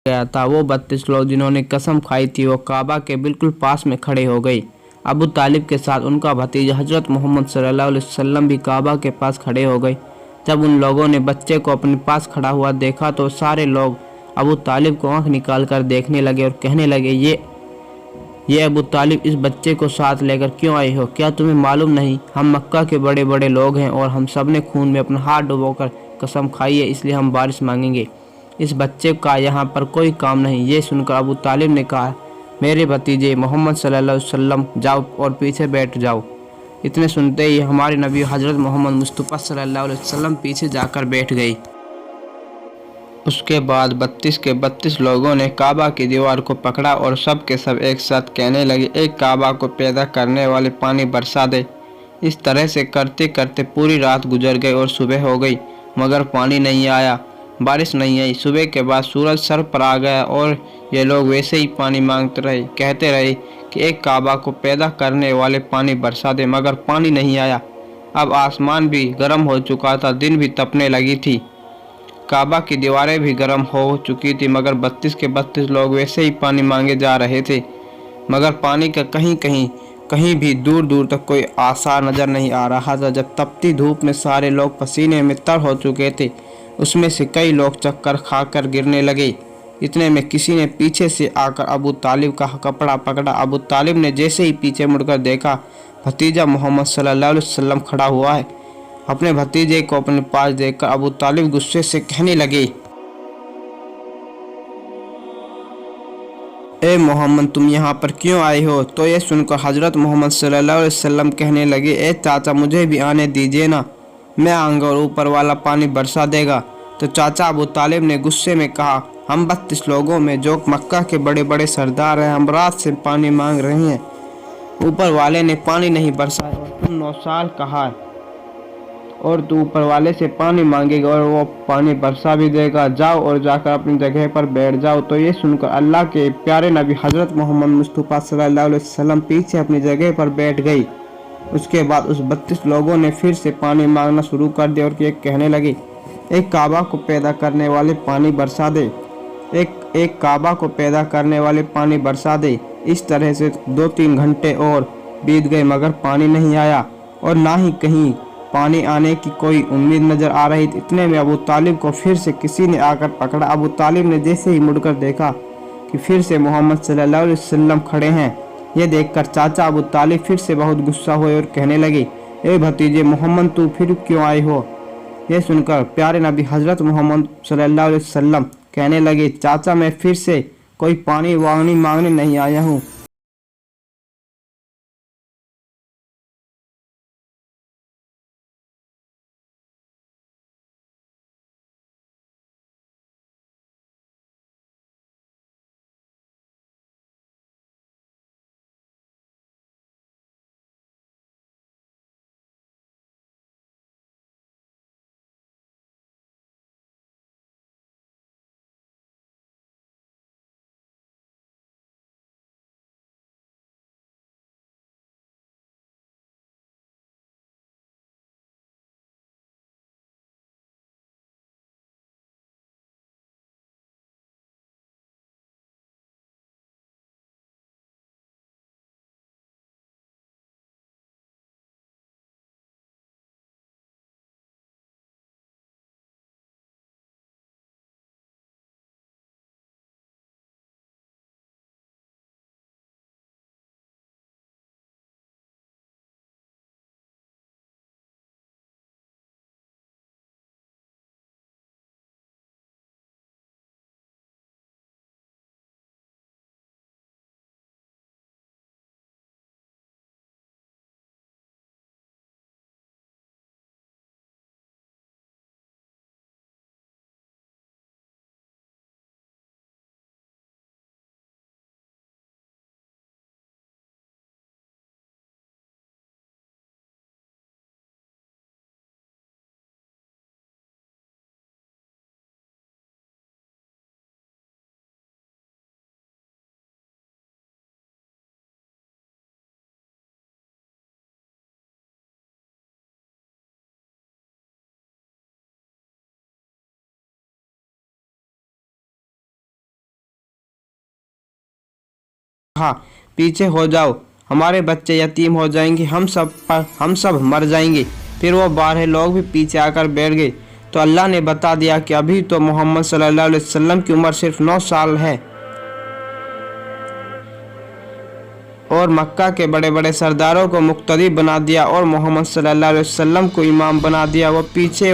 गया था। वो 32 लोग जिन्होंने कसम खाई थी वो काबा के बिल्कुल पास में खड़े हो गए। अबू तालिब के साथ उनका भतीजा हजरत मोहम्मद सल्लल्लाहु अलैहि वसल्लम भी काबा के पास खड़े हो गए। जब उन लोगों ने बच्चे को अपने पास खड़ा हुआ देखा तो सारे लोग अबू तालिब को आंख निकाल कर देखने लगे और कहने लगे, ये अबू तालिब, इस बच्चे को साथ लेकर क्यों आए हो? क्या तुम्हें मालूम नहीं हम मक्का के बड़े बड़े लोग हैं और हम सब ने खून में अपना हाथ डुबोकर कसम खाई है, इसलिए हम बारिश मांगेंगे। इस बच्चे का यहाँ पर कोई काम नहीं। ये सुनकर अबू तालिब ने कहा, मेरे भतीजे मोहम्मद सल्लल्लाहु अलैहि वसल्लम, जाओ और पीछे बैठ जाओ। इतने सुनते ही हमारे नबी हजरत मोहम्मद मुस्तफ़ा सल्लल्लाहु अलैहि वसल्लम पीछे जाकर बैठ गई। उसके बाद 32 के 32 लोगों ने काबा की दीवार को पकड़ा और सब के सब एक साथ कहने लगे, एक काबा को पैदा करने वाले पानी बरसा दे। इस तरह से करते करते पूरी रात गुजर गई और सुबह हो गई, मगर पानी नहीं आया, बारिश नहीं आई। सुबह के बाद सूरज सर पर आ गया और ये लोग वैसे ही पानी मांगते रहे, कहते रहे कि एक काबा को पैदा करने वाले पानी बरसा दे, मगर पानी नहीं आया। अब आसमान भी गर्म हो चुका था, दिन भी तपने लगी थी, काबा की दीवारें भी गर्म हो चुकी थी, मगर 32 के 32 लोग वैसे ही पानी मांगे जा रहे थे, मगर पानी का कहीं भी दूर दूर तक कोई आसार नजर नहीं आ रहा था। जब तपती धूप में सारे लोग पसीने में तर हो चुके थे, उसमें से कई लोग चक्कर खाकर गिरने लगे। इतने में किसी ने पीछे से आकर अबू तालिब का कपड़ा पकड़ा। अबू तालिब ने जैसे ही पीछे मुड़कर देखा, भतीजा मोहम्मद सल्लल्लाहु अलैहि वसल्लम खड़ा हुआ है। अपने भतीजे को अपने पास देखकर अबू तालिब गुस्से से कहने लगे, ए मोहम्मद, तुम यहाँ पर क्यों आए हो? तो ये सुनकर हजरत मोहम्मद सल्लल्लाहु अलैहि वसल्लम कहने लगे, ए चाचा, मुझे भी आने दीजिए ना, मैं आऊँगा और ऊपर वाला पानी बरसा देगा। तो चाचा अबू तालिब ने गुस्से में कहा, हम 32 लोगों में जो मक्का के बड़े बड़े सरदार हैं, हम रात से पानी मांग रहे हैं, ऊपर वाले ने पानी नहीं बरसाया और तुम 9 साल कहा और तू ऊपर वाले से पानी मांगेगा और वो पानी बरसा भी देगा। जाओ और जाकर अपनी जगह पर बैठ जाओ। तो ये सुनकर अल्लाह के प्यारे नबी हजरत मोहम्मद मुस्तफ़ा सल्लल्लाहु अलैहि वसल्लम पीछे अपनी जगह पर बैठ गई। उसके बाद उस 32 लोगों ने फिर से पानी मांगना शुरू कर दिया और ये कहने लगे, एक काबा को पैदा करने वाले पानी बरसा दे, एक एक काबा को पैदा करने वाले पानी बरसा दे। इस तरह से 2-3 घंटे और बीत गए, मगर पानी नहीं आया और ना ही कहीं पानी आने की कोई उम्मीद नजर आ रही थी। इतने में अबू तालिब को फिर से किसी ने आकर पकड़ा। अबू तालिब ने जैसे ही मुड़कर देखा कि फिर से मोहम्मद सल्लल्लाहु अलैहि वसल्लम खड़े हैं। ये देखकर चाचा अबू तालिब फिर से बहुत गुस्सा हुए और कहने लगे, ए भतीजे मोहम्मद, तू फिर क्यों आए हो? यह सुनकर प्यारे नबी हजरत मोहम्मद सल्लल्लाहु अलैहि वसल्लम कहने लगे, चाचा, मैं फिर से कोई पानी वानी मांगने नहीं आया हूँ। कहा, पीछे हो जाओ, हमारे बच्चे यतीम हो जाएंगे, हम सब मर जाएंगे। फिर वो 12 लोग भी पीछे आकर बैठ गए। तो अल्लाह ने बता दिया कि अभी तो मोहम्मद सल्लल्लाहु अलैहि वसल्लम की उम्र सिर्फ 9 साल है और मक्का के बड़े बड़े सरदारों को मुक्तदी बना दिया और मोहम्मद सल्लल्लाहु अलैहि वसल्लम को इमाम बना दिया। वो पीछे